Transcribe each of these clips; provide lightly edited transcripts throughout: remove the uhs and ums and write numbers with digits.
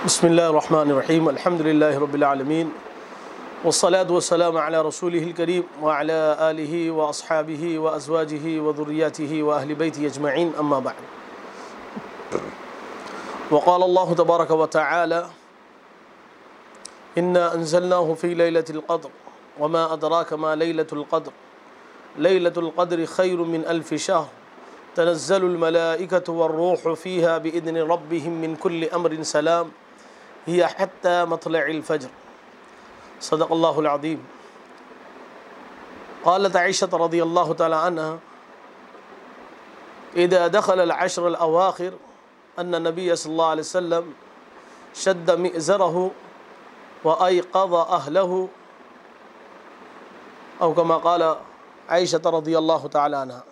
बिस्मिल्लाहिर्रहमानिर्रहीम अल्हम्दुलिल्लाहि रब्बिल आलमीन वस्सलातु वस्सलामु अला रसूलिहिल करीम व अला आलिहि व अस्हाबिहि व अज़वाजिहि व ज़ुर्रिय्यतिहि व अहलि बैतिहि अजमईन अम्मा बअद। वक़ाल अल्लाहु तबारक व तआला इन्ना अंज़लनाहु फ़ी लैलतिल क़द्र व मा अदराक मा लैलतुल क़द्र लैलतुल क़द्रि खैरुम मिन अल्फ़ि शहर तनज़्ज़लुल मलाइकतु वर्रूहु फ़ीहा बिइज़्नि रब्बिहिम मिन कुल्लि अम्रिन सलाम हिया हत्ता मत्लइल फ़ज्र। सदक़ल्लाहुल अज़ीम। क़ालत आइशा रज़ियल्लाहु तआला अन्हा इज़ा दख़लल अश्रल अवाख़िर अन्न नबिय्य सल्लल्लाहु अलैहि वसल्लम शद्द मिअज़रहु व अयक़ज़ अहलहु औ कमा क़ाल आइशा रज़ियल्लाहु तआला अन्हा।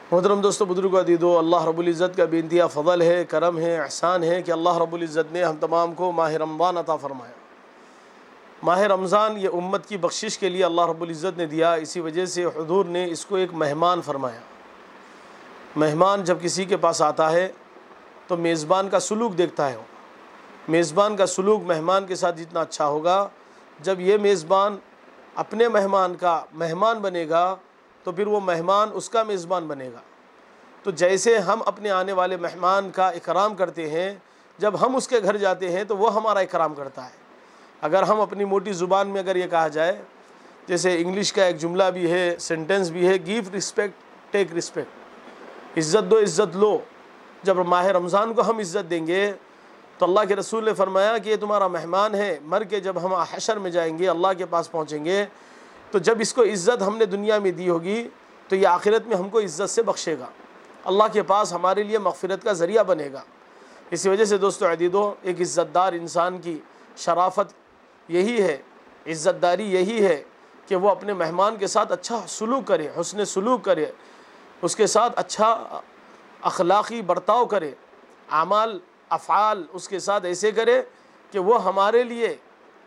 मोहतरम दोस्तों, बुजुर्गों, अदीदों, अल्लाह रब्बुल इज़्ज़त का बेइंतहा फ़ज़ल है, करम है, एहसान है कि अल्लाह रब्बुल इज़्ज़त ने हम तमाम को माह रमज़ान अता फ़रमाया। माह रमज़ान ये उम्मत की बख्शिश के लिए अल्लाह रब्बुल इज़्ज़त ने दिया। इसी वजह से हुज़ूर ने इसको एक मेहमान फरमाया। मेहमान जब किसी के पास आता है तो मेज़बान का सलूक देखता है। मेज़बान का सलूक मेहमान के साथ जितना अच्छा होगा, जब ये मेज़बान अपने मेहमान का मेहमान बनेगा तो फिर वो मेहमान उसका मेज़बान बनेगा। तो जैसे हम अपने आने वाले मेहमान का इकराम करते हैं, जब हम उसके घर जाते हैं तो वो हमारा इकराम करता है। अगर हम अपनी मोटी ज़ुबान में अगर ये कहा जाए, जैसे इंग्लिश का एक जुमला भी है, सेंटेंस भी है, गिव रिस्पेक्ट टेक रिस्पेक्ट, इज़्ज़त दो इज़्ज़त लो। जब माह रमज़ान को हम इज़्ज़त देंगे तो अल्लाह के रसूल ने फरमाया कि ये तुम्हारा मेहमान है। मर के जब हम हशर में जाएंगे, अल्लाह के पास पहुँचेंगे, तो जब इसको इज़्ज़त हमने दुनिया में दी होगी तो ये आखिरत में हमको इज़्ज़त से बख्शेगा, अल्लाह के पास हमारे लिए मग़फ़िरत का ज़रिया बनेगा। इसी वजह से दोस्तों अदीदों, एक इज़्ज़तदार इंसान की शराफ़त यही है, इज़्ज़तदारी यही है कि वो अपने मेहमान के साथ अच्छा सलूक करे, हुस्न सलूक करे, उसके साथ अच्छा अखलाक़ी बर्ताव करे, आमाल अफ़आल उसके साथ ऐसे करे कि वो हमारे लिए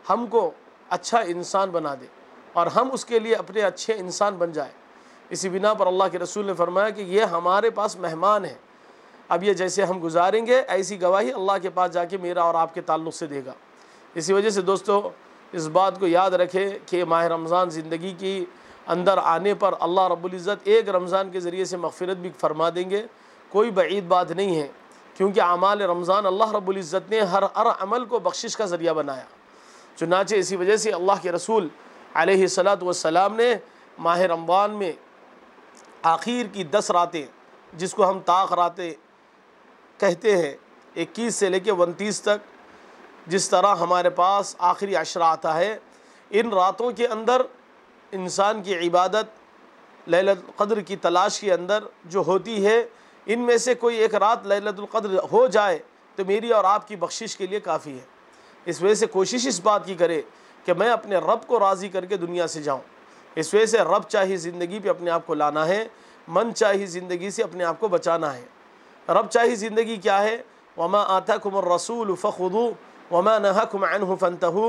हमको अच्छा इंसान बना दे और हम उसके लिए अपने अच्छे इंसान बन जाए। इसी बिना पर अल्लाह के रसूल ने फरमाया कि ये हमारे पास मेहमान है। अब ये जैसे हम गुजारेंगे, ऐसी गवाही अल्लाह के पास जाके मेरा और आपके ताल्लुक़ से देगा। इसी वजह से दोस्तों, इस बात को याद रखें कि माह रमज़ान ज़िंदगी की अंदर आने पर अल्लाह रब्बुल इज़्ज़त एक रमज़ान के ज़रिए से मग़फ़िरत भी फरमा देंगे। कोई बईद बात नहीं है, क्योंकि आमाल रमज़ान अल्लाह रब्बुल इज़्ज़त ने हर अमल को बख्शिश का ज़रिया बनाया। चुनाचे इसी वजह से अल्लाह के रसूल अलैहिस्सलातु वस्सलाम ने माह रमज़ान में आखिर की 10 रातें, जिसको हम ताक़ रातें कहते हैं, 21 से लेकर 29 तक, जिस तरह हमारे पास आखिरी अशरा आता है, इन रातों के अंदर इंसान की इबादत लैलतुल क़द्र की तलाश के अंदर जो होती है, इनमें से कोई एक रात लैलतुल क़द्र हो जाए तो मेरी और आपकी बख्शिश के लिए काफ़ी है। इस वजह से कोशिश इस बात की करे कि मैं अपने रब को राज़ी करके दुनिया से जाऊं। इस वजह से रब चाहिए ज़िंदगी पे अपने आप को लाना है, मन चाहिए ज़िंदगी से अपने आप को बचाना है। रब चाहिए ज़िंदगी क्या है? वमा आताकुमुर रसूल फ़ख़ुदू वमा नहाकुम अन्हु फ़ंतहू।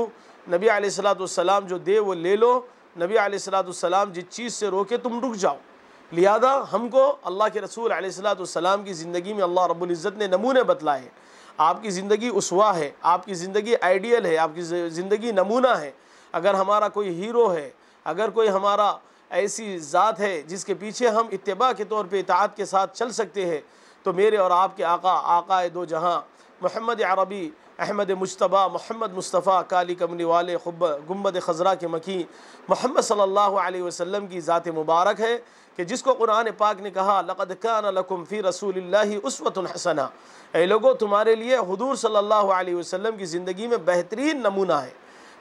नबी अलैहिस्सलातु वस्सलाम जो दे वो ले लो, नबी अलैहिस्सलातु वस्सलाम जिस चीज़ से रोके तुम रुक जाओ। लिहाजा हमको अल्लाह के रसूल अलैहिस्सलातु वस्सलाम की ज़िंदगी में अल्लाह रब्बुल इज़्ज़त ने नमूने बतलाए। आपकी ज़िंदगी उसवा है, आपकी ज़िंदगी आइडियल है, आपकी ज़िंदगी नमूना है। अगर हमारा कोई हीरो है, अगर कोई हमारा ऐसी ज़ात है जिसके पीछे हम इत्तिबा के तौर पे इताअत के साथ चल सकते हैं, तो मेरे और आपके आका दो जहां मोहम्मद अरबी अहमद मुज्तबा मोहम्मद मुस्तफ़ा काली कमली वाले गुम्बद ख़ज़रा के मकी मोहम्मद सल्लल्लाहु अलैहि वसल्लम की ज़ात मुबारक है कि जिसको कुरान पाक ने कहा, लक़द कान लकुम फ़ी रसूलिल्लाहि उस्वतुन हसना। ऐ लोगो, तुम्हारे लिए हुज़ूर सल्लल्लाहु अलैहि वसल्लम की ज़िंदगी में बेहतरीन नमूना है,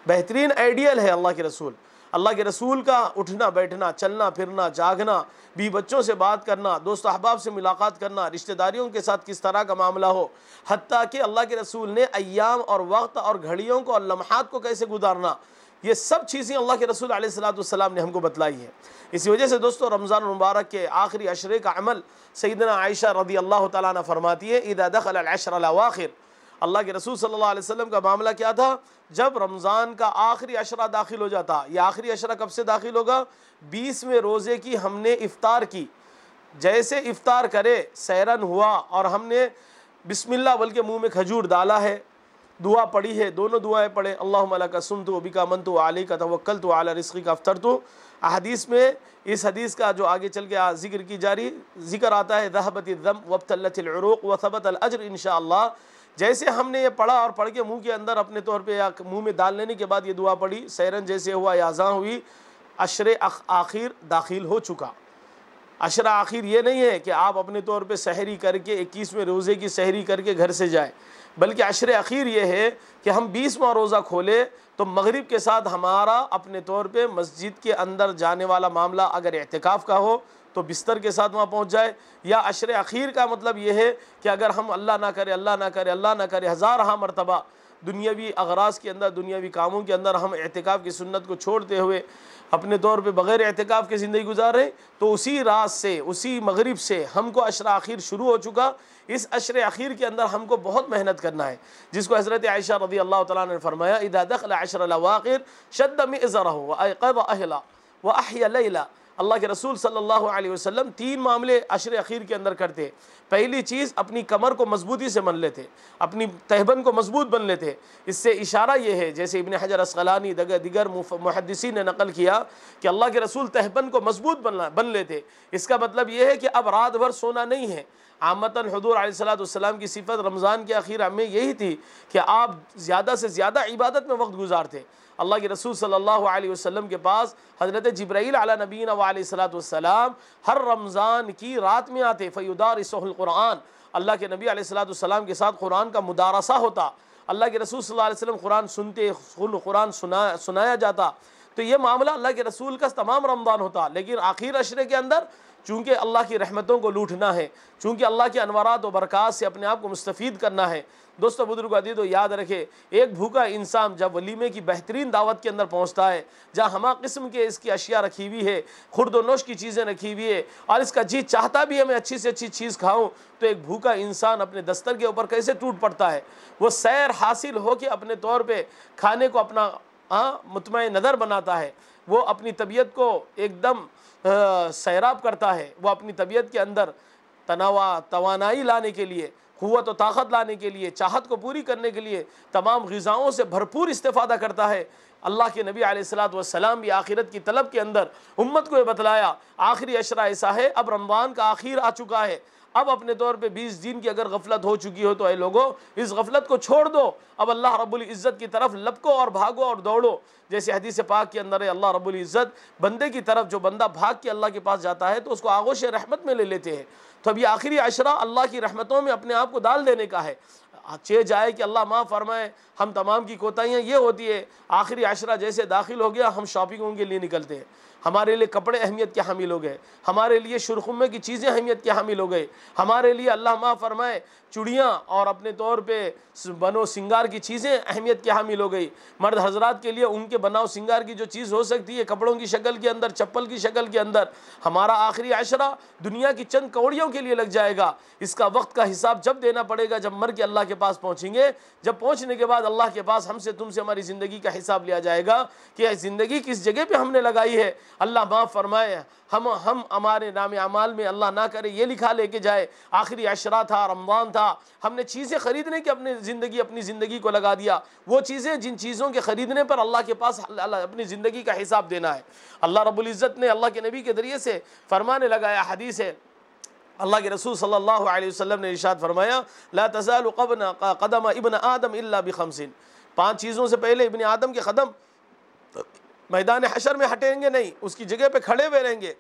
बेहतरीन आइडियल है अल्लाह के रसूल। अल्लाह के रसूल का उठना बैठना, चलना फिरना, जागना, बीवी बच्चों से बात करना, दोस्त अहबाब से मुलाकात करना, रिश्तेदारियों के साथ किस तरह का मामला हो, हत्ता कि अल्लाह के रसूल ने अय्याम और वक्त और घड़ियों को और लम्हात को कैसे गुजारना, ये सब चीज़ें अल्लाह के रसूल अलैहिस्सलातु वस्सलाम ने हमको बतलाई है। इसी वजह से दोस्तों, रमज़ान मुबारक के आखिरी अशरे का अमल सैयदना आयशा रज़ियल्लाहु तआला अन्हा फरमाती है, इज़ा दख़लल अशरल अवाख़िर। अल्लाह के रसूल सल्लल्लाहु अलैहि वसल्लम का मामला क्या था? जब रमज़ान का आखिरी अशरा दाखिल हो जाता, यह आखिरी अशरा कब से दाखिल होगा? 20वें रोज़े की हमने इफ्तार की, जैसे इफ्तार करे, सैरन हुआ और हमने बिस्मिल्लाह बल्कि मुंह में खजूर डाला है, दुआ पढ़ी है, दोनों दुआएं पढ़े, अल्लाहुम्मा लका सुम्तु व बिका मन्तु व अलैका तवक्कलतु व अला रिज़्क़िका अफ़्तरतु। हदीस में इस हदीस का जो आगे चल के जिक्र की जा रही जिक्र आता है, ज़हबतिद्दम वब्तल्लतिल उरूक़ व सबतल अज्र इंशाअल्लाह। जैसे हमने ये पढ़ा और पढ़ के मुंह के अंदर अपने तौर पे या मुंह में डाल लेने के बाद ये दुआ पढ़ी, सैरन जैसे हुआ या अज़ां हुई, अशरे आखिर दाखिल हो चुका। अशरा आखिर ये नहीं है कि आप अपने तौर पे सहरी करके 21वें रोज़े की सहरी करके घर से जाए, बल्कि अशरे आखिर ये है कि हम 20वां रोज़ा खोले तो मगरिब के साथ हमारा अपने तौर पे मस्जिद के अंदर जाने वाला मामला अगर एहतिकाफ़ का हो तो बिस्तर के साथ वहाँ पहुँच जाए। या अशरे आखिर का मतलब ये है कि अगर हम अल्लाह ना करे अल्लाह ना करे अल्लाह ना करे हज़ार मरतबा दुनियावी अगराज के अंदर दुनियावी कामों के अंदर हम एहतिकाफ़ की सुन्नत को छोड़ते हुए अपने तौर पे बग़ैर एहतिकाफ़ की ज़िंदगी गुजार रहे, तो उसी रात से उसी मगरिब से हमको अशरा आखिर शुरू हो चुका। इस अशरे आखिर के अंदर हमको बहुत मेहनत करना है, जिसको हज़रत आयशा रज़ी अल्लाह तआला ने फरमाया, इज़ा दख़ल अशरल अवाख़िर शद्द मिज़रहु व अयक़ज़ अहला व अहया लैला। अल्लाह के रसूल सल्लल्लाहु अलैहि वसल्लम 3 मामले अशरे अखीर के अंदर करते। पहली चीज़ अपनी कमर को मजबूती से बन लेते, अपनी तहबन को मजबूत बन लेते। इससे इशारा ये है, जैसे इब्न हजर अस्क़लानी दिगर मुहद्दिसीन ने नकल किया कि अल्लाह के रसूल तहबन को मजबूत बन लेते। इसका मतलब ये है कि अब रात भर सोना नहीं है। आमतन हुज़ूर अलैहिस्सलाम की सिफत रमज़ान के आखिर में यही थी कि आप ज़्यादा से ज़्यादा इबादत में वक्त गुजारते। अल्लाह के रसूल सल्लल्लाहु अलैहि वसल्लम के पास हज़रत जिब्राईल अला नबीना व अलैहिस्सलाम हर रमज़ान की रात में आते। फ़युदारिसुहुल कुरान, अल्लाह के नबी अलैहिस्सलाम के साथ कुरान का मुदारसा होता। अल्लाह के रसूल सल्लल्लाहु अलैहि वसल्लम कुरान सुनते, कुरान सुनाया जाता। तो ये मामला अल्लाह के रसूल का तमाम रमज़ान होता। लेकिन आखिर अशरे के अंदर चूँकि अल्लाह की रहमतों को लूटना है, चूँकि अल्लाह के अनवारात व बरक़ात से अपने आप को मुस्तफ़ीद करना है। दोस्तों बुजुर्ग अज़ीज़ो, याद रखे, एक भूखा इंसान जब वलीमे की बेहतरीन दावत के अंदर पहुँचता है, जहाँ हमा किस्म के इसकी अशिया रखी हुई है, खुर्द व नोश की चीज़ें रखी हुई है, और इसका जी चाहता भी है मैं अच्छी से अच्छी चीज़ खाऊँ, तो एक भूखा इंसान अपने दस्तर के ऊपर कैसे टूट पड़ता है। वो सैर हासिल हो के अपने तौर पर खाने को अपना मुतमईन नज़र बनाता है। वो अपनी तबीयत को एकदम सैराब करता है। वो अपनी तबीयत के अंदर तवानाई लाने के लिए, क़ुव्वत व ताक़त लाने के लिए, चाहत को पूरी करने के लिए तमाम ग़िज़ाओं से भरपूर इस्तेफ़ादा करता है। अल्लाह के नबी अलैहिस्सलातु वस्सलाम भी आखिरत की तलब के अंदर उम्मत को ये बतलाया, आखिरी अशरा ऐसा है, अब रमज़ान का आखिर आ चुका है, अब अपने तौर पे 20 दिन की अगर गफलत हो चुकी हो तो ऐ लोगों, इस गफलत को छोड़ दो, अब अल्लाह रब्बुल इज़्ज़त की तरफ लपको और भागो और दौड़ो। जैसे हदीस पाक के अंदर है, अल्लाह रब्बुल इज़्ज़त बंदे की तरफ, जो बंदा भाग के अल्लाह के पास जाता है तो उसको आगोश रहमत में ले लेते हैं। तो अब ये आखिरी अशरा अल्लाह की रहमतों में अपने आप को डाल देने का है। चे जाए कि अल्लाह माफ़ फरमाए, हम तमाम की कोताहियाँ ये होती है, आखिरी अशरा जैसे दाखिल हो गया हम शॉपिंगों के लिए निकलते हैं, हमारे लिए कपड़े अहमियत के हामिल हो गए, हमारे लिए शुरखुमे की चीज़ें अहमियत के हामिल हो गए, हमारे लिए अल्लाह माफ़ फरमाए चूड़ियाँ और अपने तौर पे बनो सिंगार की चीज़ें अहमियत के हामिल हो गई। मर्द हजरात के लिए उनके बनाओ सिंगार की जो चीज़ हो सकती है कपड़ों की शक्ल के अंदर, चप्पल की शक्ल के अंदर, हमारा आखिरी अशरा दुनिया की चंद कौड़ियों के लिए लग जाएगा। इसका वक्त का हिसाब जब देना पड़ेगा, जब मर के अल्लाह के पास पहुँचेंगे। जब पहुँचने के बाद अल्लाह के पास हमसे तुमसे हमारी ज़िंदगी का हिसाब लिया जाएगा कि ज़िंदगी किस जगह पर हमने लगाई है। अल्लाह माफ़ फरमाए, हम हमारे नाम अमाल में अल्लाह ना करे ये लिखा लेके जाए आखिरी अशरा था, रमज़ान था, हमने चीज़ें ख़रीदने की अपनी ज़िंदगी को लगा दिया। वो चीज़ें जिन चीज़ों के ख़रीदने पर अल्लाह के पास अपनी ज़िंदगी का हिसाब देना है। अल्लाह रब्बुल इज़्ज़त ने अल्लाह के नबी के ज़रिए से फरमाने लगाया, हदीस है, अल्लाह के रसूल सल्लल्लाहु अलैहि वसल्लम ने इरशाद फरमाया, ला तज़ालु क़दम इब्न आदम इल्ला बिखमसिन। 5 चीज़ों से पहले इब्न आदम के कदम मैदान हशर में हटेंगे नहीं, उसकी जगह पे खड़े हुए रहेंगे,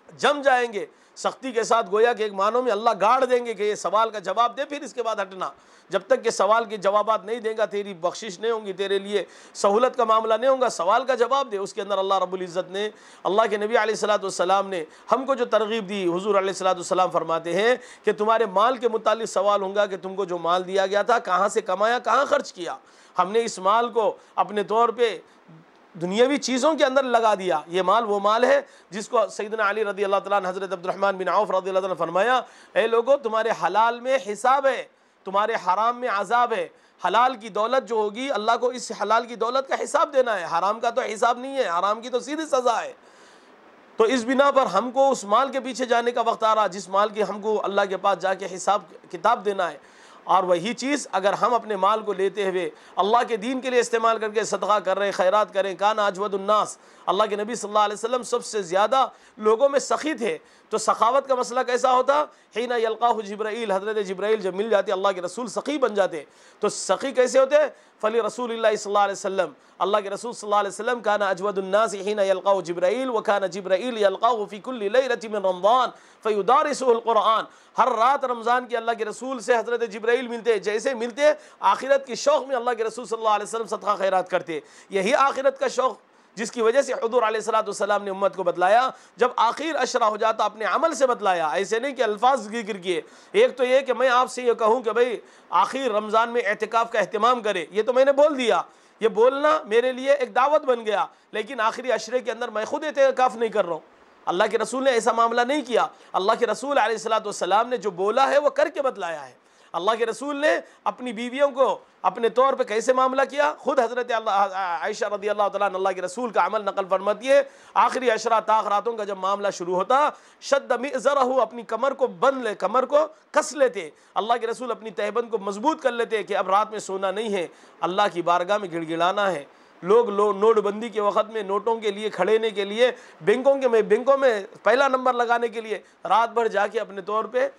जम जाएंगे सख्ती के साथ। गोया कि एक मानों में अल्लाह गाड़ देंगे कि ये सवाल का जवाब दे, फिर इसके बाद हटना। जब तक कि सवाल के जवाबात नहीं देगा तेरी बख्शिश नहीं होगी, तेरे लिए सहूलत का मामला नहीं होगा। सवाल का जवाब दे। उसके अंदर अल्लाह रब्बुल इज़्ज़त ने, अल्लाह के नबी अलैहिस्सलाम ने हमको जो तरगीब दी, हुज़ूर अलैहिस्सलाम फरमाते हैं कि तुम्हारे माल के मुतालिक सवाल होगा कि तुमको जो माल दिया गया था कहाँ से कमाया, कहाँ खर्च किया। हमने इस माल को अपने तौर पर दुनियावी चीज़ों के अंदर लगा दिया। ये माल वो माल है जिसको सैयदना अली रज़ी अल्लाह तआला अन्हु, हज़रत अब्दुर्रहमान बिन औफ रज़ी अल्लाह तआला ने फरमाया, ए लोगों, तुम्हारे हलाल में हिसाब है, तुम्हारे हराम में अज़ाब है। हलाल की दौलत जो होगी, अल्लाह को इस हलाल की दौलत का हिसाब देना है, हराम का तो हिसाब नहीं है, हराम की तो सीधी सज़ा है। तो इस बिना पर हमको उस माल के पीछे जाने का वक्त आ रहा जिस माल की हमको अल्लाह के पास जाके हिसाब किताब देना है। और वही चीज़ अगर हम अपने माल को लेते हुए अल्लाह के दीन के लिए इस्तेमाल करके सदका कर रहे हैं, खैरात करें, काना अजवदुन्नास, अल्लाह के नबी सल्लल्लाहु अलैहि वसल्लम सबसे ज़्यादा लोगों में सखी थे। तो सखावत का मसला कैसा होता, हिना यल्काहु जिब्राइल, हज़रत जिब्राइल जब मिल जाते अल्लाह के रसूल सखी बन जाते। तो सखी कैसे होते, फली रसूलुल्लाह सल्लल्लाहु अलैहि वसल्लम, अल्लाह के रसूल सल्लल्लाहु अलैहि वसल्लम काना अजवदुन्नास हिना यल्काहु जिब्राइल व काना जिब्राइल यल्काहु फी कुल्लि लैलतिन मिन रमज़ान फयुदारिसुहुल कुरान। हर रात रमज़ान के अल्लाह के रसूल से हज़रत जिब्राइल मिलते, जैसे मिलते आखिरत की शौक़ में अल्लाह के रसूल सल्लल्लाहु अलैहि वसल्लम सदका खैरात करते। यही आखिरत का शौक़ जिसकी वजह से हुज़ूर अलैहिस्सलाम ने उम्मत को बतलाया, जब आखिर अशरा हो जाता अपने अमल से बतलाया, ऐसे नहीं कि अल्फाज जिक्र किए। एक तो ये कि मैं आपसे ये कहूँ कि भाई आखिर रमज़ान में एतिकाफ़ का अहतमाम करे, ये तो मैंने बोल दिया, ये बोलना मेरे लिए एक दावत बन गया, लेकिन आखिरी अशरे के अंदर मैं खुद एतिकाफ़ नहीं कर रहा हूँ। अल्लाह के रसूल ने ऐसा मामला नहीं किया। अल्लाह के रसूल अलैहिस्सलाम ने जो बोला है वो करके बतलाया है। अल्लाह के रसूल ने अपनी बीवियों को अपने तौर पे कैसे मामला किया, खुद हज़रत आयशा रज़ियल्लाहु तआला अन्हा अल्लाह के रसूल का अमल नकल फरमाती है। आखिरी अशरा ताख़रातों का जब मामला शुरू होता, शद्द मिज़रहु, अपनी कमर को बंद ले, कमर को कस लेते। अल्लाह के रसूल अपनी तहबंद को मजबूत कर लेते कि अब रात में सोना नहीं है, अल्लाह की बारगाह में गिड़गिड़ाना है। लोग नोटबंदी के वक़्त में नोटों के लिए खड़ेने के लिए बैंकों में पहला नंबर लगाने के लिए रात भर जाके अपने तौर पे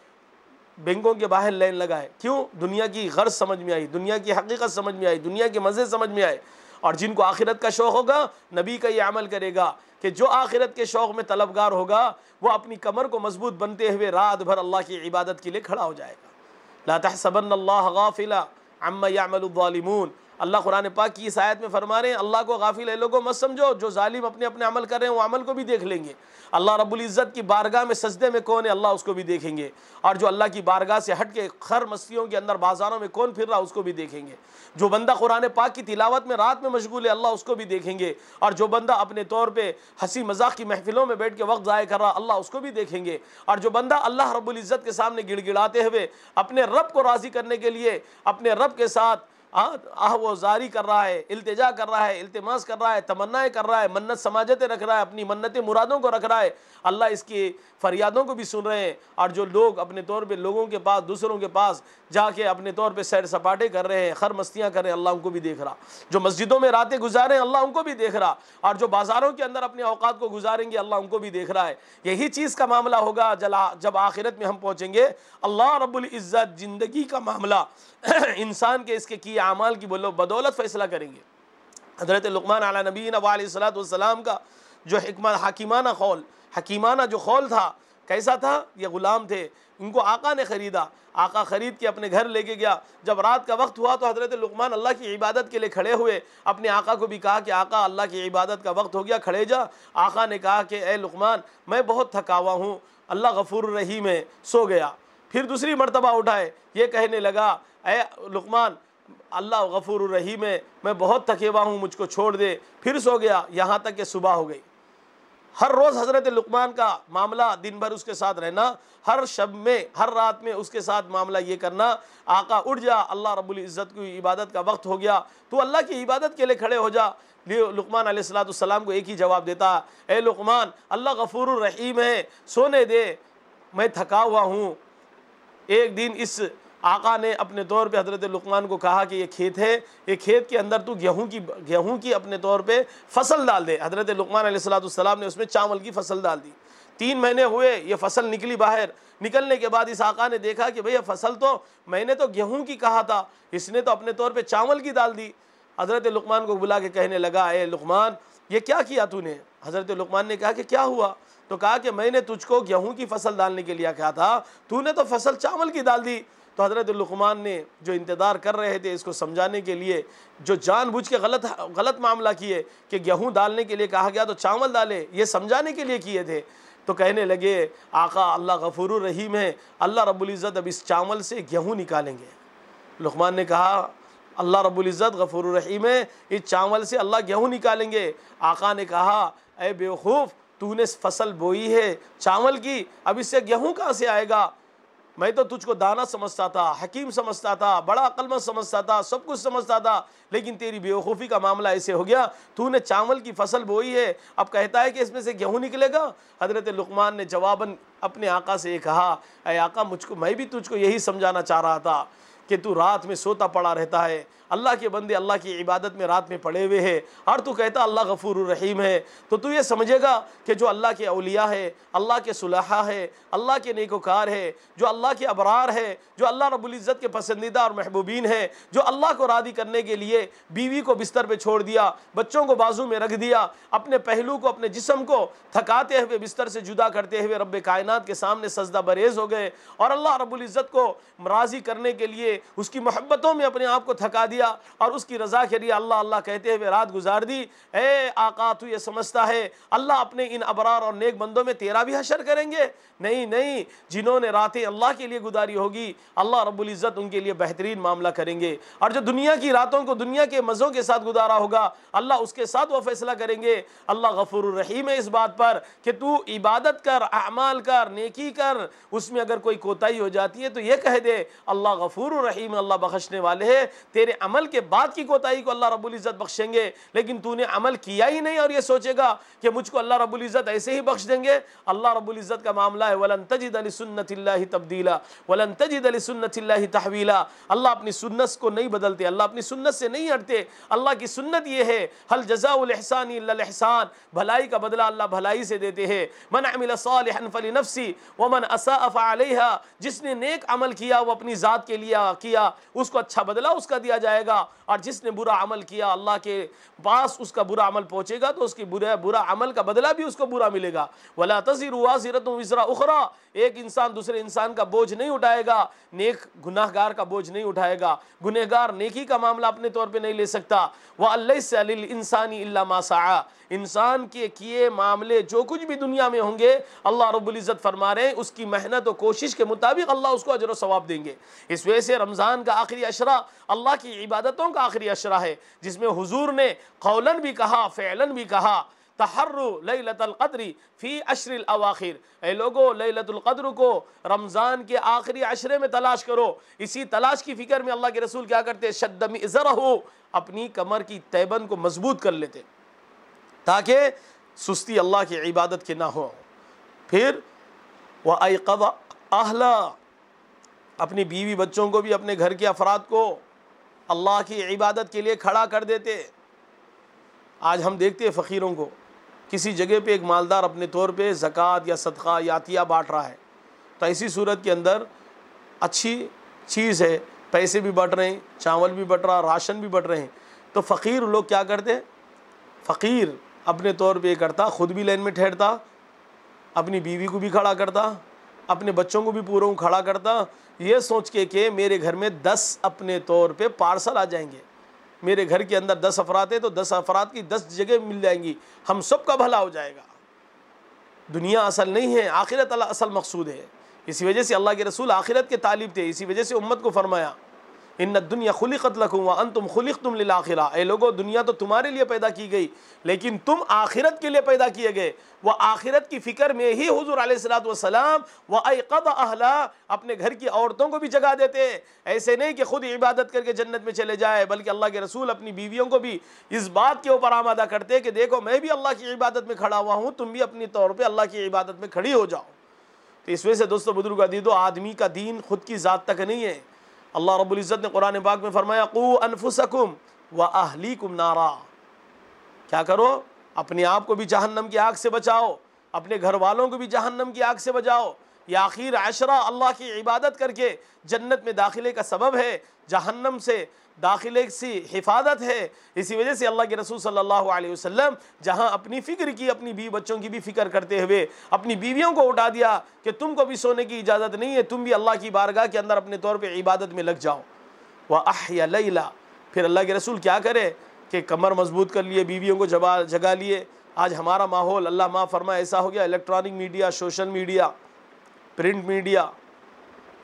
बैंकों के बाहर लाइन लगाए। क्यों? दुनिया की गर्ज समझ में आई, दुनिया की हकीकत समझ में आई, दुनिया के मज़े समझ में आए। और जिनको आखिरत का शौक़ होगा, नबी का ये अमल करेगा कि जो आखिरत के शौक़ में तलबगार होगा वो अपनी कमर को मजबूत बनते हुए रात भर अल्लाह की इबादत के लिए खड़ा हो जाएगा। ला तहसबन्नल्लाह गाफिला अम्मा यअमलुज़्ज़ालिमून। अल्लाह कुरान पाक की इस आयत में फरमा रहे हैं, अल्लाह को गाफिल लोगों मत समझो, जो जालिम अपने अपने अमल कर रहे हैं वो अमल को भी देख लेंगे। अल्लाह रब्बुल इज़्ज़त की बारगाह में सजदे में कौन है, अल्लाह उसको भी देखेंगे। और जो अल्लाह की बारगाह से हट के खर मस्तियों के अंदर बाज़ारों में कौन फिर रहा उसको भी देखेंगे। जो बंदा कुरान पाक की तिलावत में रात में मशगूल है, अल्लाह उसको भी देखेंगे। और जो बंदा अपने तौर पर हंसी मजाक की महफिलों में बैठ के वक्त ज़ाय कर रहा, अल्लाह उसको भी देखेंगे। और जो बंदा अल्लाह रब्बुल इज़्ज़त के सामने गिड़गिड़ाते हुए अपने रब को राज़ी करने के लिए अपने रब के साथ वो जारी कर रहा है, इल्तिजा कर रहा है, इल्तिमास कर रहा है, तमन्नाएं कर रहा है, मन्नत समाजतें रख रहा है, अपनी मन्नतें मुरादों को रख रहा है, अल्लाह इसकी फरियादों को भी सुन रहे हैं। और जो लोग अपने तौर पे लोगों के पास, दूसरों के पास जाके अपने तौर पे सैर सपाटे कर रहे हैं, खर मस्तियाँ कर रहे हैं, अल्लाह उनको भी देख रहा। जो मस्जिदों में रातें गुजारे हैं, अल्लाह उनको भी देख रहा। और जो बाज़ारों के अंदर अपने औकात को गुजारेंगे, अल्लाह उनको भी देख रहा है। यही चीज़ का मामला होगा जब आखिरत में हम पहुँचेंगे। अल्लाह रब्बुल इज़्ज़त ज़िंदगी का मामला इंसान के इसके किए अमाल की बदौलत फ़ैसला करेंगे। हज़रत लुक़मान अला नबीना व अलैहिस्सलातु वस्सलाम का जो हिकमत हकीमाना जो खौल था, कैसा था? ये ग़ुलाम थे, इनको आका ने ख़रीदा, आका ख़रीद के अपने घर लेके गया। जब रात का वक्त हुआ तो हज़रत लुक़मान अल्लाह की इबादत के लिए खड़े हुए। अपने आका को भी कहा कि आका अल्लाह की इबादत का वक्त हो गया, खड़े जा। आका ने कहा कि ए लुक़मान, मैं बहुत थका हुआ हूँ, अल्लाह गफ़ूर रहीम है, सो गया। फिर दूसरी मरतबा उठाए, ये कहने लगा, ए लुक़मान, अल्लाह गफ़ूर रहीम है, मैं बहुत थके हुआ हूँ, मुझको छोड़ दे। फिर सो गया, यहाँ तक कि सुबह हो गई। हर रोज़ हज़रत लुक़मान का मामला दिन भर उसके साथ रहना, हर शब में, हर रात में उसके साथ मामला ये करना, आका उठ जा, अल्लाह रब्बुल इज़्ज़त की इबादत का वक्त हो गया, तो अल्लाह की इबादत के लिए खड़े हो जा। लुक़मान अलैहिस्सलाम को एक ही जवाब देता, ए लुक़मान, अल्लाह गफ़ूर रहीम है, सोने दे, मैं थका हुआ हूँ। एक दिन इस आका ने अपने तौर पे हज़रत लुक़मान को कहा कि ये खेत है, ये खेत के अंदर तू गेहूँ की अपने तौर पे फसल डाल दे। हज़रत लुक़मान अलैहिस्सलाम ने उसमें चावल की फसल डाल दी। 3 महीने हुए, ये फसल निकली बाहर। निकलने के बाद इस आका ने देखा कि भैया फसल तो मैंने तो गेहूँ की कहा था, इसने तो अपने तौर पर चावल की डाल दी। हज़रत लुक़मान को बुला के कहने लगा, ए लुक़मान, ये क्या किया तूने? हज़रत लुक़मान ने कहा कि क्या हुआ? तो कहा कि मैंने तुझको गेहूँ की फसल डालने के लिए कहा था, तूने तो फसल चावल की डाल दी। तो हज़रत लुक़मान ने जो इंतज़ार कर रहे थे इसको समझाने के लिए, जो जानबूझ के गलत मामला किए कि गेहूँ डालने के लिए कहा गया तो चावल डाले, ये समझाने के लिए किए थे, तो कहने लगे, आका अल्लाह गफ़ूर रहीम है, अल्लाह रब्बुल इज़्ज़त अब इस चावल से गेहूँ निकालेंगे। लुक़मान ने कहा, अल्लाह रब्बुल इज़्ज़त गफ़ूर रहीम है, इस चावल से अल्लाह गेहूँ निकालेंगे। आका ने कहा, ए बेवकूफ़, तूने फसल बोई है चावल की, अब इससे गेहूँ कहाँ से आएगा? मैं तो तुझको दाना समझता था, हकीम समझता था, बड़ा अक्लमंद समझता था, सब कुछ समझता था, लेकिन तेरी बेवकूफ़ी का मामला ऐसे हो गया, तूने चावल की फसल बोई है, अब कहता है कि इसमें से गेहूँ निकलेगा। हज़रत लुक़मान ने जवाबन अपने आका से कहा, ऐ आका, मैं भी तुझको यही समझाना चाह रहा था कि तू रात में सोता पड़ा रहता है, अल्लाह के बंदे अल्लाह की इबादत में रात में पड़े हुए हैं और तू कहता अल्लाह गफूर रहीम है, तो तू ये समझेगा कि जो अल्लाह के औलिया है, अल्लाह के सुलहा है, अल्लाह के नेकोकार है, जो अल्लाह के अबरार है, जो अल्लाह रब्बुल इज़्ज़त के पसंदीदा और महबूबीन है, जो अल्लाह को राज़ी करने के लिए बीवी को बिस्तर पे छोड़ दिया, बच्चों को बाजू में रख दिया, अपने पहलू को, अपने जिस्म को थकाते हुए बिस्तर से जुदा करते हुए रब्बे कायनात के सामने सजदा बरेज हो गए और अल्लाह रब्बुल इज़्ज़त को राज़ी करने के लिए उसकी मोहब्बतों में अपने आप को थका दिया और उसकी रज़ा के लिए अल्लाह अल्लाह कहते हुए रात गुजार दी। ए आका, तू ये समझता है अल्लाह अपने इन अबरार और नेक बंदों में तेरा भी हशर करेंगे? नहीं नहीं, जिन्होंने रातें अल्लाह के लिए गुजारी होगी अल्लाह रब्बुल इज़्ज़त उनके लिए बेहतरीन मामला करेंगे, और जो दुनिया की रातों को दुनिया के मज़ों के साथ गुजारा होगा अल्लाह उसके साथ वो फैसला करेंगे। अल्लाह गफूर रहीम है इस बात पर कि तू इबादत कर, अमाल कर, नेकी कर, उसमें अगर कोई कोताही हो जाती है तो ये कह दे अल्लाह गफूर रहीम, अल्लाह बख्शने वाले है, तेरे अमल के बाद की कोताही को अल्लाह रब्बुल इज़्ज़त बख्शेंगे। लेकिन तूने अमल किया ही नहीं और ये सोचेगा कि मुझको अल्लाह रब्बुल इज़्ज़त ऐसे ही बख्श देंगे, अल्लाह रब्बुल इज़्ज़त का मामला है वलन तजिद लिसुन्नतिल्लाहि तब्दीला वलन तजिद लिसुन्नतिल्लाहि तहवीला। अल्लाह अपनी सुन्नत को नहीं बदलते, अल्लाह अपनी सुन्नत से नहीं हटते। अल्लाह की सुन्नत ये है हल जज़ाउल इहसानी इल्लल इहसान, भलाई का बदला अल्लाह भलाई से देते हैं। मन अमिल सालिहन फलिनफ्सी व मन असाअ फअलैहा, जिसने नेक अमल किया वो अपनी ज़ात के लिए किया, उसको अच्छा बदला उसका दिया जाएगा, और जिसने बुरा अमल किया अल्लाह के पास उसका बुरा अमल पहुँचेगा तो उसकी बुरा अमल का बदला भी उसको बुरा मिलेगा। वला तज़िरु वाज़िरतुन विज़रा उख़रा, एक इंसान दूसरे इंसान का बोझ नहीं उठाएगा, नेक गुनाहगार का बोझ नहीं उठाएगा, गुनहगार नेकी का मामला अपने तौर पे नहीं ले सकता। व लैसा लिल इंसानी इल्ला मा सआ, इंसान के किए मामले जो कुछ भी दुनिया में होंगे अल्लाह रब्बुल इज़्ज़त फरमा रहे हैं उसकी मेहनत और कोशिश के मुताबिक अल्लाह उसको अजर व सवाब देंगे। इस वजह से रमज़ान का आखिरी अशरा अल्लाह की इबादतों का आखिरी अशरा है, जिसमें हुजूर ने कौलन भी कहा, फ़िअलन भी कहा, तहर्रु लैलतुल क़द्री फ़ी अश्रिल अवाखिर, ऐ लोगो लैलतुल क़द्र को रमज़ान के आखिरी अशरे में तलाश करो। इसी तलाश की फ़िक्र में अल्लाह के रसूल क्या करते? शद्द मिज़रहु, अपनी कमर की तैबन को मजबूत कर लेते ताकि सुस्ती अल्लाह की इबादत की ना हो। फिर व अयक़ज़ अहला, अपनी बीवी बच्चों को भी, अपने घर के अफराद को अल्लाह की इबादत के लिए खड़ा कर देते। आज हम देखते हैं फ़कीरों को, किसी जगह पे एक मालदार अपने तौर पे ज़कात या सदका या अतिया बाँट रहा है, तो ऐसी सूरत के अंदर अच्छी चीज़ है, पैसे भी बट रहे हैं, चावल भी बट रहा, राशन भी बट रहे हैं, तो फ़कीर लोग क्या करते हैं? फ़कीर अपने तौर पे करता, ख़ुद भी लाइन में ठहरता, अपनी बीवी को भी खड़ा करता, अपने बच्चों को भी पूरा खड़ा करता, ये सोच के कि मेरे घर में 10 अपने तौर पे पार्सल आ जाएंगे, मेरे घर के अंदर 10 अफराद है तो 10 अफराद की 10 जगह मिल जाएंगी, हम सब का भला हो जाएगा। दुनिया असल नहीं है, आखिरत असल मकसूद है। इसी वजह से अल्लाह के रसूल आखिरत के तालिब थे, इसी वजह से उम्मत को फरमाया इन्ना दुनिया खुलिक़त लकुम व अंतुम खुलिक़तुम लिल आखिरा, ए लोगो दुनिया तो तुम्हारे लिए पैदा की गई लेकिन तुम आखिरत के लिए पैदा किए गए। वह आखिरत की फ़िक्र में ही हुज़ूर अलैहिस्सलातु वस्सलाम व अयक़ज़ अहला, अपने घर की औरतों को भी जगा देते। ऐसे नहीं कि खुद इबादत करके जन्नत में चले जाए, बल्कि अल्लाह के रसूल अपनी बीवियों को भी इस बात के ऊपर आमादा करते कि देखो मैं भी अल्लाह की इबादत में खड़ा हुआ हूँ, तुम भी अपनी तौर पर अल्लाह की इबादत में खड़ी हो जाओ। तो इस वजह से दोस्तों बुजुर्ग अदीदो, आदमी का दीन खुद की ज़ात तक नहीं है। अल्लाह रब्बुल इज़्ज़त ने कुरान पाक में फरमाया क़ू अनफुसकुम व अहलीकुम नारा, क्या करो? अपने आप को भी जहन्नम की आग से बचाओ, अपने घर वालों को भी जहन्नम की आग से बचाओ। यह आखिर अशरा अल्लाह की इबादत करके जन्नत में दाखिले का सबब है, जहन्नम से दाखिले से हिफाजत है। इसी वजह से अल्लाह के रसूल सल्लल्लाहु अलैहि वसल्लम जहाँ अपनी फ़िक्र की, अपनी बीवी बच्चों की भी फ़िक्र करते हुए अपनी बीवियों को उठा दिया कि तुमको भी सोने की इजाज़त नहीं है, तुम भी अल्लाह की बारगाह के अंदर अपने तौर पर इबादत में लग जाओ। व अहया लैला, फिर अल्लाह के रसूल क्या करे कि कमर मजबूत कर लिए, बीवियों को जगा लिए। आज हमारा माहौल अल्लाह माफ़ फरमाए ऐसा हो गया, electronic media, social media, print media,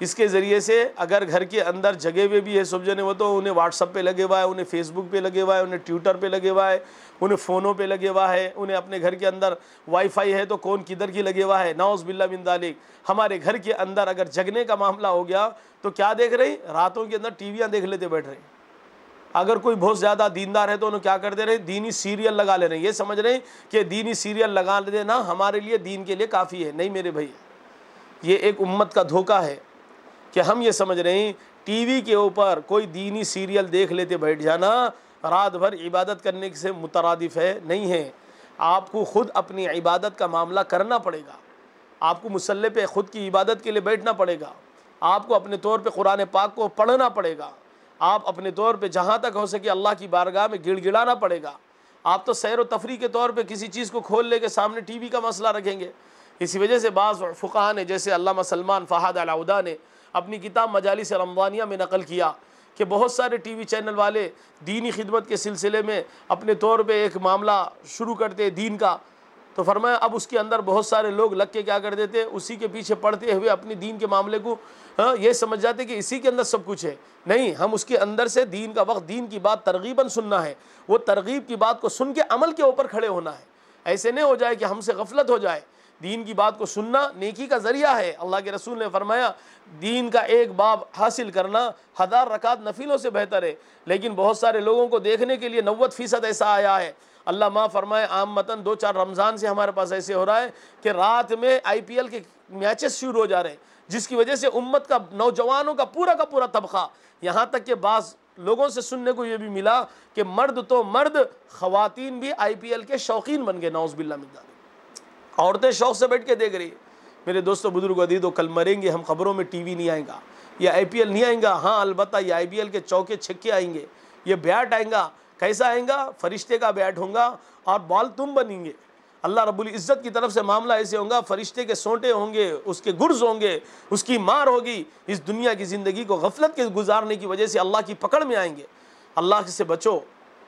इसके ज़रिए से अगर घर के अंदर जगह हुए भी है सब जने, वो तो उन्हें व्हाट्सअप पे लगे हुआ है, उन्हें फेसबुक पे लगे हुआ है, उन्हें ट्विटर पे लगे हुआ है, उन्हें फ़ोनों पे लगे हुआ है, उन्हें अपने घर के अंदर वाईफाई है तो कौन किधर की लगे हुआ है। नाउज़ बिल्लाह मिन ज़ालिक। हमारे घर के अंदर अगर जगने का मामला हो गया तो क्या देख रहे? रातों के अंदर टीवियाँ देख लेते बैठ रहे। अगर कोई बहुत ज़्यादा दीनदार है तो उन्हें क्या कर दे रहे? दीनी सीरियल लगा ले रहे हैं। ये समझ रहे हैं कि दीनी सीरियल लगा देना हमारे लिए दीन के लिए काफ़ी है। नहीं मेरे भाई, ये एक उम्मत का धोखा है कि हम ये समझ रहे हैं टीवी के ऊपर कोई दीनी सीरियल देख लेते बैठ जाना रात भर इबादत करने से मुतरादिफ है, नहीं है। आपको ख़ुद अपनी इबादत का मामला करना पड़ेगा। आपको मुसल्ले पे ख़ुद की इबादत के लिए बैठना पड़ेगा। आपको अपने तौर पे कुरान पाक को पढ़ना पड़ेगा। आप अपने तौर पे जहाँ तक हो सके अल्लाह की बारगाह में गिड़गिड़ाना पड़ेगा। आप तो सैर व तफरी के तौर पे किसी चीज़ को खोल ले के सामने टीवी का मसला रखेंगे। इसी वजह से बाज़ फ़ुक़हा ने, जैसे अल्लामा सलमान फ़हाद अल-औदा ने अपनी किताब मजालिस रमज़ानिया में नक़ल किया कि बहुत सारे टीवी चैनल वाले दीनी खिदमत के सिलसिले में अपने तौर पे एक मामला शुरू करते दीन का, तो फरमाया अब उसके अंदर बहुत सारे लोग लग के क्या कर देते, उसी के पीछे पढ़ते हुए अपनी दीन के मामले को ये समझ जाते कि इसी के अंदर सब कुछ है। नहीं, हम उसके अंदर से दीन का वक्त, दीन की बात तरगीबन सुनना है। वो तरगीब की बात को सुन के अमल के ऊपर खड़े होना है। ऐसे नहीं हो जाए कि हमसे गफलत हो जाए। दीन की बात को सुनना नेकी का ज़रिया है। अल्लाह के रसूल ने फरमाया दीन का एक बाब हासिल करना 1000 रकात नफिलों से बेहतर है। लेकिन बहुत सारे लोगों को देखने के लिए 90% ऐसा आया है। अल्लाह माँ फरमाए आमतन 2-4 रमज़ान से हमारे पास ऐसे हो रहा है कि रात में IPL के मैचेस शुरू हो जा रहे हैं, जिसकी वजह से उम्मत का, नौजवानों का पूरा तबका, यहाँ तक कि बाज़ लोगों से सुनने को ये भी मिला कि मर्द तो मर्द, ख़वातीन भी IPL के शौकीन बन गए। नाउज़ बिल्लाह मिन ज़ालिक। औरतें शौक़ से बैठ के देख रही है। मेरे दोस्तों बुजुर्ग अदीदों, कल मरेंगे हम, ख़बरों में TV नहीं आएगा, ये IPL नहीं आएगा। हाँ अलबत्ता ये IPL के चौके छक्के आएंगे, ये बैट आएगा। कैसा आएगा? फरिश्ते का बैट होगा और बॉल तुम बनेंगे। अल्लाह रब्बुल इज़्ज़त की तरफ से मामला ऐसे होगा, फरिश्ते के सोंटे होंगे, उसके गुर्ज होंगे, उसकी मार होगी। इस दुनिया की ज़िंदगी को गफलत के गुजारने की वजह से अल्लाह की पकड़ में आएंगे। अल्लाह से बचो,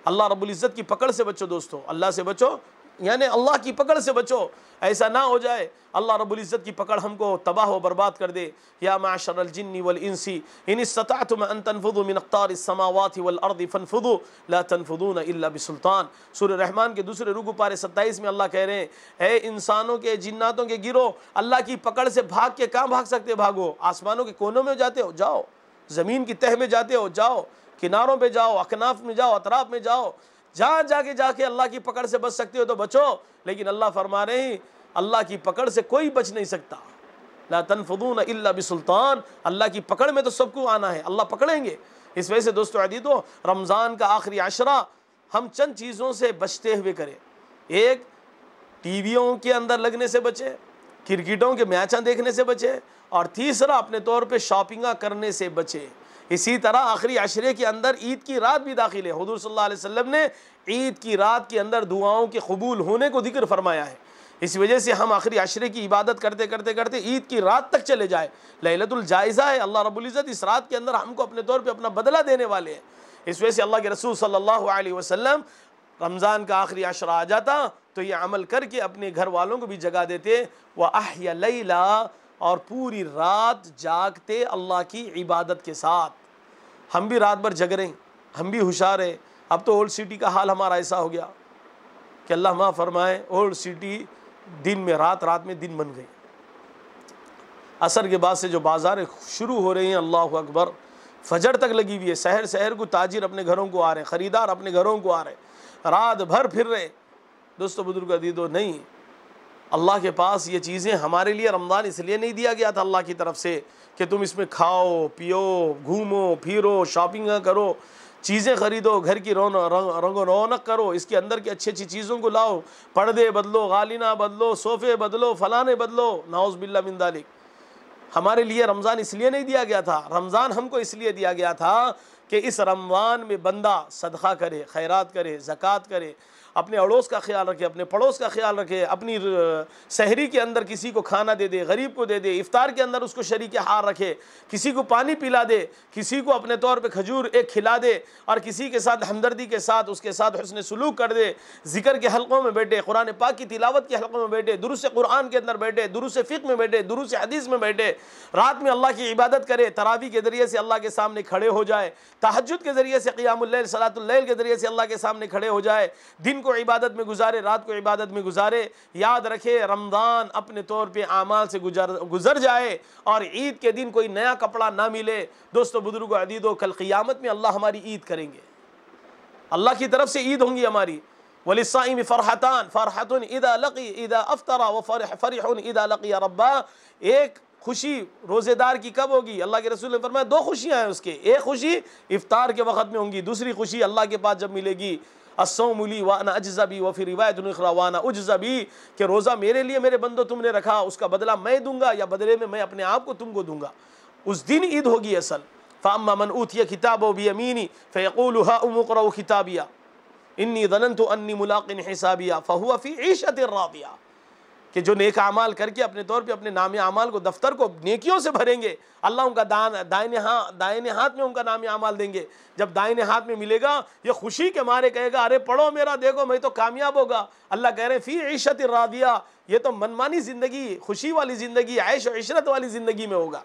अल्लाह रब्बुल इज़्ज़त की पकड़ से बचो दोस्तों, अल्लाह से बचो, यानी अल्लाह की पकड़ से बचो। ऐसा ना हो जाए अल्लाह रब्बुल इज़्ज़त की पकड़ हमको तबाह व बर्बाद कर दे। या माशरल जिन्नी वल इंसी इन इस्तताअतुम अन तनफुदू मिन अक़तारिस समावाति वल अर्दि फनफुदू ला तनफुदून इल्ला बिसुल्तान। सूरह रहमान के दूसरे रुकू पारे 27 में अल्लाह कह रहे हैं, है इंसानों के, जिन्नातों के गिरोह, अल्लाह की पकड़ से भाग के कहाँ भाग सकते? भागो। आसमानों के कोनों में जाते हो, जाओ। ज़मीन की तह में जाते हो, जाओ। किनारों पर जाओ, अकनाफ में जाओ, अतराफ में जाओ। जहाँ जाके अल्लाह की पकड़ से बच सकते हो तो बचो। लेकिन अल्लाह फरमा रहे हैं अल्लाह की पकड़ से कोई बच नहीं सकता। ला तनफुदून इल्ला बिसुल्तान। अल्लाह की पकड़ में तो सबको आना है, अल्लाह पकड़ेंगे। इस वजह से दोस्तों अदीदों, रमज़ान का आखिरी अशरा हम चंद चीज़ों से बचते हुए करें। एक, टीवियों के अंदर लगने से बचे, क्रिकेटों के मैचें देखने से बचे, और तीसरा अपने तौर पे शॉपिंगा करने से बचे। इसी तरह आखिरी अशरे के अंदर ईद की रात भी दाखिल है। हुज़ूर सल्लल्लाहु अलैहि वसल्लम ने ईद की रात के अंदर दुआओं के कबूल होने को जिक्र फरमाया है। इस वजह से हम आखिरी अशरे की इबादत करते करते करते ईद की रात तक चले जाए। लैलतुल जायज़ा है, अल्लाह रब्बुल इज़्ज़त इस रात के अंदर हमको अपने तौर पे अपना बदला देने वाले हैं। इस वजह से अल्लाह के रसूल सल्लल्लाहु अलैहि वसल्लम रमज़ान का आखिरी अशरा आ जाता तो ये अमल करके अपने घर वालों को भी जगा देते। व अहया लैला, और पूरी रात जागते अल्लाह की इबादत के साथ। हम भी रात भर जग रहे हैं, हम भी होशियार है। अब तो ओल्ड सिटी का हाल हमारा ऐसा हो गया कि अल्लाह माफ़ फरमाए, ओल्ड सिटी दिन में रात, रात में दिन बन गई। असर के बाद से जो बाज़ारें शुरू हो रही हैं, अल्लाह अकबर, फजर तक लगी हुई है। शहर शहर को ताजिर अपने घरों को आ रहे हैं, ख़रीदार अपने घरों को आ रहे हैं, रात भर फिर रहे। दोस्तों बुजुर्ग अदीदों, नहीं, अल्लाह के पास ये चीज़ें हमारे लिए रमज़ान इसलिए नहीं दिया गया था अल्लाह की तरफ से कि तुम इसमें खाओ पियो, घूमो फिरो, शॉपिंग करो, चीज़ें ख़रीदो, घर की रंगो रौनक करो, इसके अंदर की अच्छी अच्छी चीज़ों को लाओ, पर्दे बदलो, गालिना बदलो, सोफ़े बदलो, फ़लाने बदलो। नाउज़ बिल्लाह मिन ज़ालिक। हमारे लिए रमज़ान इसलिए नहीं दिया गया था। रमज़ान हमको इसलिए दिया गया था कि इस रमज़ान में बंदा सदक़ा करे, खैरात करे, ज़कात करे, अपने अड़ोस का ख्याल रखे, अपने पड़ोस का ख्याल रखे, अपनी सहरी के अंदर किसी को खाना दे दे, गरीब को दे दे, इफ्तार के अंदर उसको शरीक हार रखे, किसी को पानी पिला दे, किसी को अपने तौर पे खजूर एक खिला दे, और किसी के साथ हमदर्दी के साथ उसके साथ हुस्न सलूक कर दे। ज़िक्र के हलक़ों में बैठे, कुरान पाक की तिलावत के हलक़ों में बैठे, दुरूस कुरान के अंदर बैठे, दुरूस फ़िक़्ह में बैठे, दुरूस हदीस में बैठे, रात में अल्लाह की इबादत करे, तरावी के ज़रिए से अल्लाह के सामने खड़े हो जाए, तहज्जुद के ज़रिए से, क़ियामुल लैल, सलातुल लैल के ज़रिए से अल्लाह के सामने खड़े हो जाए, दिन को इबादत में गुजारे, रात को इबादत में गुजारे। याद रखे रमज़ान अपने तौर पे आमाल से गुजर जाए और ईद के दिन कोई नया कपड़ा ना मिले। दोस्तों बुजुर्गो अदीदों, कल क़ियामत में अल्लाह हमारी ईद करेंगे, अल्लाह की तरफ से ईद होंगी हमारी। वलिस्साइम फ़रहतान, फ़रहतुन इदा लक़ी इदा अफ़तरा व फ़रिहुन इदा लक़ी रब्बा। एक खुशी रोज़ेदार की कब होगी? अल्लाह के रसूल ने फरमाया दो खुशियाँ हैं उसके, एक खुशी इफ्तार के वक़्त में होंगी, दूसरी खुशी अल्लाह के पास जब मिलेगी। अस्सौमुली व अना अज्ज़ा बी व फी रिवायतिन उख़रा व अना उज्ज़ा बी, कि रोज़ा मेरे लिए मेरे बंदो तुमने रखा, उसका बदला मैं दूंगा या बदले में मैं अपने आप को तुमको दूंगा। उस दिन ईद होगी असल। फ़अम्मा मन ऊतिया किताबहु बियमीनी फ़यक़ूलु हाउम इक़रऊ किताबिया इन्नी ज़ननतु अन्नी मुलाक़िन हिसाबिया फ़हुवा फ़ी ईशतिन रादिया, कि जो नेक अमाल करके अपने तौर पे अपने नाम अमाल को, दफ्तर को नेकियों से भरेंगे, अल्लाह उनका दाहिने हाथ में उनका नाम अमाल देंगे। जब दाहिने हाथ में मिलेगा, ये खुशी के मारे कहेगा अरे पढ़ो मेरा, देखो मैं तो कामयाब होगा। अल्लाह कह रहे हैं फ़ी ईशतिन रादिया, ये तो मनमानी ज़िंदगी, खुशी वाली ज़िंदगी, ऐश और इशरत वाली ज़िंदगी में होगा।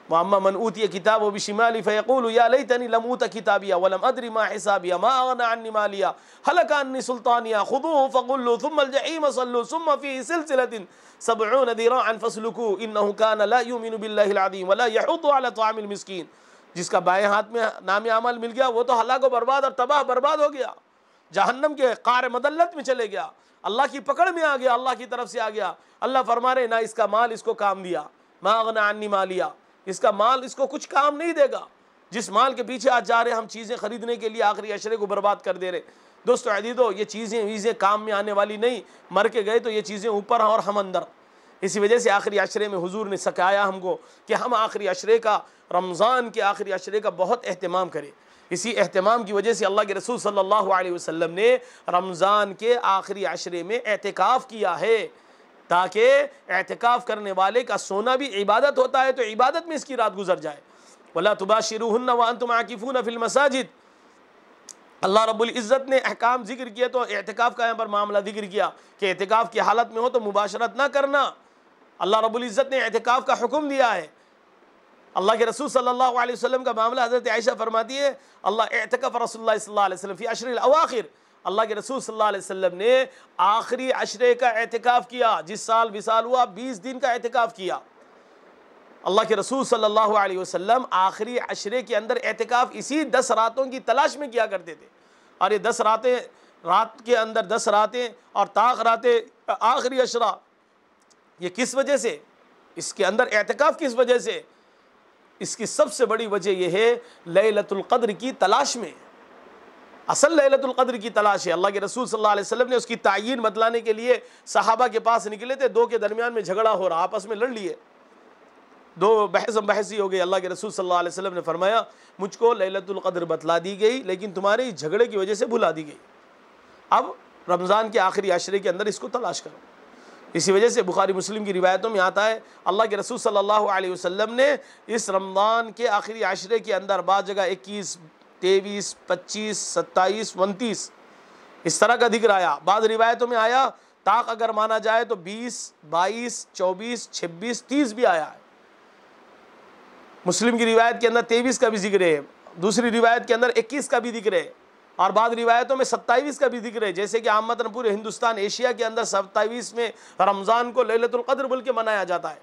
वअम्मा मन ऊतिया किताबहु बिशिमालिही फ़यक़ूलु या लैतनी लम ऊत किताबिया वलम अद्रि मा हिसाबिया मा अग़ना अन्नी मालिया हलका अन्नी सुल्तानिया खुज़ूहु फ़ग़ुल्लू थुम्मल जहीम सल्लू सुम्मा फ़ीही सिलसिलतिन सबऊन ज़िराअन फ़स्लुकू इन्नहु कान ला युमिनु बिल्लाहिल अज़ीम वला यहुद्दु अला तआमिल मिस्कीन। जिसका बाएं हाथ में नाम अमल मिल गया वो तो हलाक व बर्बाद और तबाह बर्बाद हो गया, जहन्नम के क़ार मदल्लत में चले गया, अल्लाह की पकड़ में आ गया, अल्लाह की तरफ से आ गया। अल्लाह फरमा रहे ना इसका माल इसको काम दिया, मा अग़ना अन्नी मालिया, इसका माल इसको कुछ काम नहीं देगा। जिस माल के पीछे आज जा रहे हम चीज़ें खरीदने के लिए, आखिरी अशरे को बर्बाद कर दे रहे। दोस्तों अज़ीज़ो, ये चीज़ें काम में आने वाली नहीं, मर के गए तो ये चीज़ें ऊपर और हम अंदर। इसी वजह से आखिरी अशरे में हुजूर ने सिखाया हमको कि हम आखिरी अशरे का, रमज़ान के आखिरी अशरे का बहुत एहतमाम करें। इसी एहतमाम की वजह से अल्लाह के रसूल सल्लल्लाहु अलैहि वसल्लम ने रमज़ान के आखिरी अशरे में एहतिकाफ़ किया है, ताकि एहतिकाफ़ करने वाले का सोना भी इबादत होता है, तो इबादत में इसकी रात गुजर जाए। वला तुबाशिरूहुन्ना व अंतुम आकिफून फिल मसाजिद, अल्लाह रब्बुल इज़्ज़त ने अहकाम जिक्र किए तो एहतिकाफ़ का यहाँ पर मामला जिक्र किया कि एहतिकाफ़ की हालत में हो तो मुबाशरत ना करना। अल्लाह रब्बुल इज़्ज़त ने एहतिकाफ़ का हुक्म दिया है। अल्लाह के रसूल सल्लल्लाहु अलैहि वसल्लम का मामला हज़रत आयशा फरमाती है, अल्लाह एहतिकाफ़ रसूलुल्लाह सल्लल्लाहु अलैहि वसल्लम फ़ी अशरिल अवाखिर, अल्लाह के रसूल सल्लल्लाहु अलैहि वसल्लम ने आखिरी अशरे का एहतिकाफ़ किया। जिस साल विसाल हुआ 20 दिन का एहतिकाफ़ किया। अल्लाह के रसूल सल्लल्लाहु अलैहि वसल्लम आखिरी अशरे के अंदर एहतिकाफ़ इसी 10 रातों की तलाश में किया करते थे। और ये 10 रातें, रात के अंदर 10 रातें और ताक़ रातें, आखिरी अशरा, ये किस वजह से, इसके अंदर एहतिकाफ़ किस वजह से? इसकी सबसे बड़ी वजह यह है लैलतुल क़द्र की तलाश में। असल लैलतुल क़द्र की तलाश है। अल्लाह के रसूल सल्लल्लाहु अलैहि वसल्लम ने उसकी तायीन बतलाने के लिए सहाबा के पास निकले थे। दो के दरमियान में झगड़ा हो रहा, आपस में लड़ लिए, दो बहसी हो गई। अल्लाह के रसूल सल्लल्लाहु अलैहि वसल्लम ने फरमाया मुझको लैलतुल क़द्र बतला दी गई, लेकिन तुम्हारे इस झगड़े की वजह से भुला दी गई। अब रमज़ान के आखिरी अशरे के अंदर इसको तलाश करो। इसी वजह से बुखारी मुस्लिम की रिवायतों में आता है अल्लाह के रसूल सल्लल्लाहु अलैहि वसल्लम ने इस रमज़ान के आखिरी अशरे के अंदर बाद जगह 21, 23, 25, 27, 29 इस तरह का जिक्र आया। बाद रिवायतों में आया ताक अगर माना जाए तो 20, 22, 24, 26, 30 भी आया है। मुस्लिम की रिवायत के अंदर 23 का भी जिक्र है, दूसरी रिवायत के अंदर 21 का भी जिक्र है, और बाद रिवायतों में 27 का भी जिक्र है। जैसे कि आमतन पूरे हिंदुस्तान, एशिया के अंदर 27 में रमज़ान को लैलतुल क़द्र बोल के मनाया जाता है।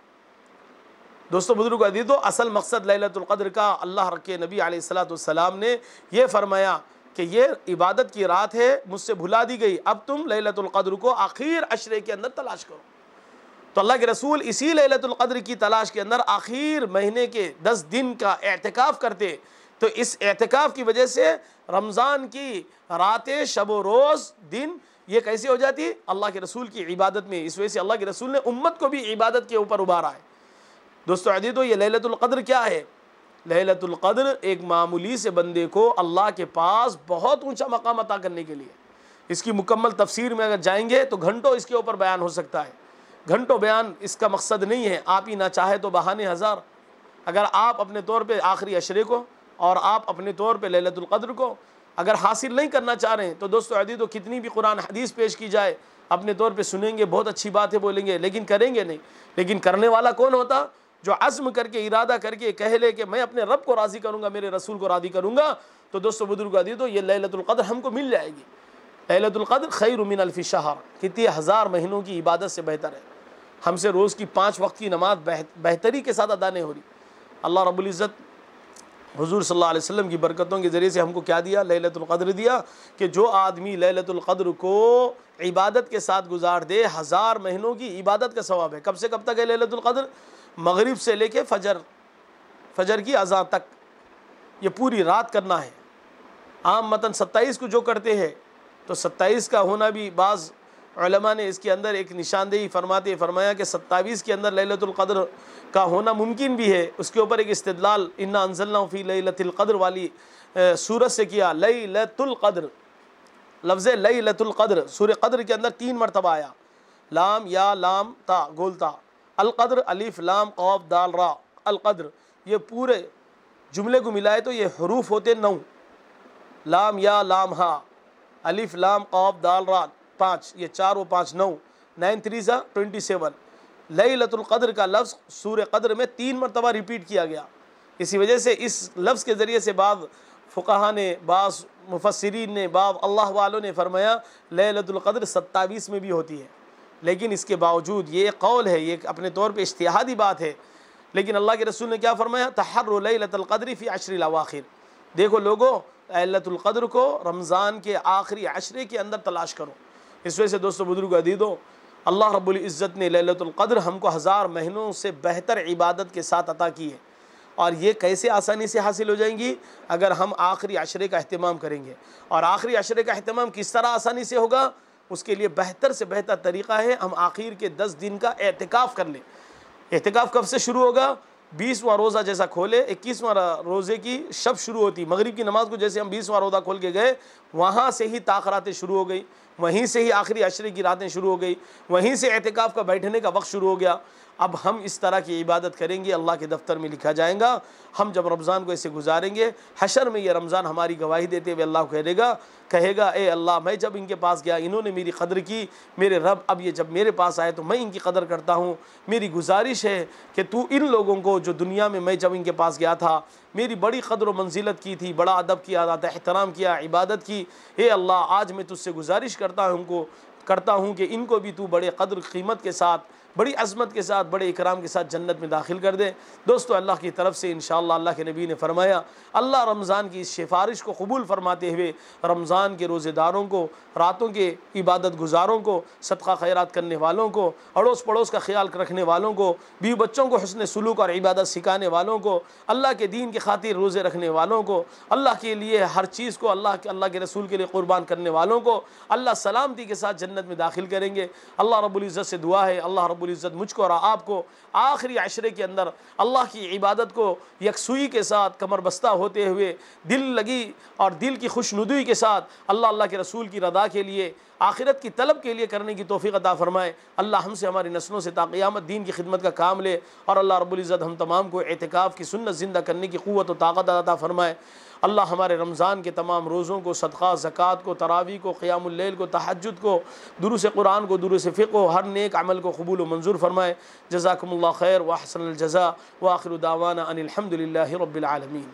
दोस्तों बुजुर्ग अज़ीज़ों, असल मकसद लैलतुल क़द्र का अल्लाह के नबी अलैहिस्सलातु वस्सलाम ने यह फरमाया कि ये इबादत की रात है, मुझसे भुला दी गई, अब तुम लैलतुल क़द्र को आखिर अशरे के अंदर तलाश करो। तो अल्लाह के रसूल इसी लैलतुल क़द्र की तलाश के अंदर आखिर महीने के 10 दिन का एहतिकाफ़ करते। तो इस एहतिकाफ़ की वजह से रमज़ान की रातें, शब व रोज़, दिन ये कैसे हो जाती? अल्लाह के रसूल की इबादत में। इस वजह से अल्लाह के रसूल ने उम्मत को भी इबादत के ऊपर उभारा है। दोस्तों अज़ीज़ों, ये लैलतुल क़द्र क्या है? लैलतुल क़द्र एक मामूली से बंदे को अल्लाह के पास बहुत ऊंचा मकाम अता करने के लिए, इसकी मुकम्मल तफसीर में अगर जाएंगे तो घंटों इसके ऊपर बयान हो सकता है। घंटों बयान इसका मकसद नहीं है, आप ही ना चाहे तो बहाने हज़ार। अगर आप अपने तौर पे आखिरी अशरे को और आप अपने तौर पे लैलतुल क़द्र को अगर हासिल नहीं करना चाह रहे हैं तो दोस्तों अज़ीज़ों, कितनी भी कुरान हदीस पेश की जाए अपने तौर पे सुनेंगे, बहुत अच्छी बात है बोलेंगे, लेकिन करेंगे नहीं। लेकिन करने वाला कौन होता? जो अज़्म करके, इरादा करके कह ले कि मैं अपने रब को राज़ी करूँगा, मेरे रसूल को राज़ी करूँगा। तो दोस्तों बुजुर्ग अज़ीज़ों, ये लैलतुल क़द्र हमको मिल जाएगी। लैलतुल क़द्र खैरुम मिन अल्फ़ि शहर, कितने हज़ार महीनों की इबादत से बेहतर है। हमसे रोज़ की 5 वक्त की नमाज बेहतरी के साथ अदा नहीं हो रही। अल्लाह रब्बुल इज़्ज़त हुज़ूर सल्लल्लाहु अलैहि वसल्लम की बरकतों के ज़रिए से हमको क्या दिया? लैलतुल क़द्र दिया कि जो आदमी लैलतुल क़द्र को इबादत के साथ गुजार दे, 1000 महीनों की इबादत का सवाब है। कब से कब तक है लैलतुल क़द्र? मगरिब से लेके फजर की अज़ान तक, ये पूरी रात करना है। आम मतन 27 को जो करते हैं तो 27 का होना भी बाज़ उलमा ने इसके अंदर एक निशानदेही फरमाया कि 27 के अंदर लैलतुल क़द्र का होना मुमकिन भी है। उसके ऊपर एक इस्तिदलाल इन्ना अंज़लनाहु फ़ी लैलतिल क़द्र वाली सूरत से किया। लैलतुल क़द्र, लफ्ज़ लैलतुल क़द्र सूरह क़द्र के अंदर 3 मरतबा आया, लाम या लाम ता गोलता, अल क़द्र अलिफ लाम क़ाफ दाल रा, अल क़द्र, ये पूरे जुमले को मिलाए तो ये हरूफ होते 9, लाम या लाम हा, अलिफ लाम क़ाफ दाल रा 5, ये 4 व 5 9, 9 3 27। लैलतुल क़द्र का लफ्ज़ सूरह क़द्र में 3 मरतबा रिपीट किया गया। इसी वजह से इस लफ्ज़ के ज़रिए से बाद फ़ुक़हा ने, बाज़ मुफ़स्सिरीन ने, बाज़ अल्लाह वालों ने फरमाया लैलतुल क़द्र 27 में भी होती है। लेकिन इसके बावजूद ये कौल है, ये अपने तौर पे इज्तिहादी बात है, लेकिन अल्लाह के रसूल ने क्या फरमाया, तहर्रु लैलतुल क़द्र फ़ी अश्रिल अवाखिर, देखो लोगों लैलतुल क़द्र को रमज़ान के आखिरी अशरे के अंदर तलाश करो। इस वजह से दोस्तों बुजुर्ग अदीदों, अल्लाह रब्बुल इज़्ज़त ने लैलतुल क़द्र हमको 1000 महीनों से बेहतर इबादत के साथ अता की है। और ये कैसे आसानी से हासिल हो जाएंगी, अगर हम आखिरी अशरे का अहतमाम करेंगे। और आखिरी अशरे का अहतमाम किस तरह आसानी से होगा, उसके लिए बेहतर से बेहतर तरीक़ा है हम आखिर के 10 दिन का एहतिकाफ़ कर लें। एहतिकाफ़ कब से शुरू होगा, 20वां रोज़ा जैसा खोले, 21वां रोज़े की शब शुरू होती, मगरिब की नमाज़ को जैसे हम 20वां रोज़ा खोल के गए, वहाँ से ही ताक़रातें शुरू हो गई, वहीं से ही आखिरी अशरे की रातें शुरू हो गई, वहीं से एहतिकाफ़ का बैठने का वक्त शुरू हो गया। अब हम इस तरह की इबादत करेंगे, अल्लाह के दफ्तर में लिखा जाएगा। हम जब रमज़ान को ऐसे गुजारेंगे, हशर में ये रमज़ान हमारी गवाही देते हुए अल्लाह कहेगा ए अल्लाह, मैं जब इनके पास गया इन्होंने मेरी कदर की, मेरे रब अब ये जब मेरे पास आए तो मैं इनकी कदर करता हूँ। मेरी गुजारिश है कि तू इन लोगों को जो दुनिया में मैं जब इनके पास गया था मेरी बड़ी कदर व मंजिलत की थी, बड़ा अदब किया था, एहतराम किया, इबादत की, ए अल्लाह आज मैं तुझसे गुजारिश करता हूँ कि इनको भी तू बड़े कदर कीमत के साथ, बड़ी अज़मत के साथ, बड़े इकराम के साथ जन्नत में दाखिल कर दे। दोस्तों अल्लाह की तरफ से इंशाअल्लाह अल्लाह के नबी ने फरमाया, अल्लाह रमज़ान की इस सिफारिश को कबूल फरमाते हुए रमज़ान के रोज़ेदारों को, रातों के इबादत गुजारों को, सदका खैरात करने वालों को, अड़ोस पड़ोस का ख्याल रखने वालों को, बीवी बच्चों को हुस्न सुलूक और इबादत सिखाने वालों को, अल्लाह के दीन की खातिर रोज़े रखने वालों को, अल्लाह के लिए हर चीज़ को अल्लाह के रसूल के लिए क़ुरबान करने वालों को अल्लाह सलामती के साथ जन्नत में दाखिल करेंगे। अल्लाह रब्बुल इज़्ज़त से दुआ है, अल्लाह रब्बुल इज़्ज़त मुझको और आपको आखिरी अशरे के अंदर अल्लाह की इबादत को यकसुई के साथ कमर बस्ता होते हुए, दिल लगी और दिल की खुशनुदी के साथ अल्लाह के रसूल की रदा के लिए, आखिरत की तलब के लिए करने की तौफीक अता फ़रमाए। अल्लाह हमसे हमारी नस्लों से ता क़यामत दीन की खिदमत का काम ले, और अल्लाह रब्बुल इज़्ज़त हम तमाम को एतिकाफ़ की सुन्नत ज़िंदा करने की क़ुव्वत व ताक़त अता फ़रमाए। अल्लाह हमारे रमज़ान के तमाम रोज़ों को, सदक़ा ज़कात को, तरावी को, क़ियामुल लैल को, तहज्जुद को, दुरूस कुरान को, दुरूस फ़िक़्ह को, हर नेक अमल को कबूल व मंजूर फ़रमाए। जज़ाकुमुल्लाह खैर व अहसनुल जज़ा व आखिरु दावाना अनिल हम्दुलिल्लाहि रब्बिल आलमीन।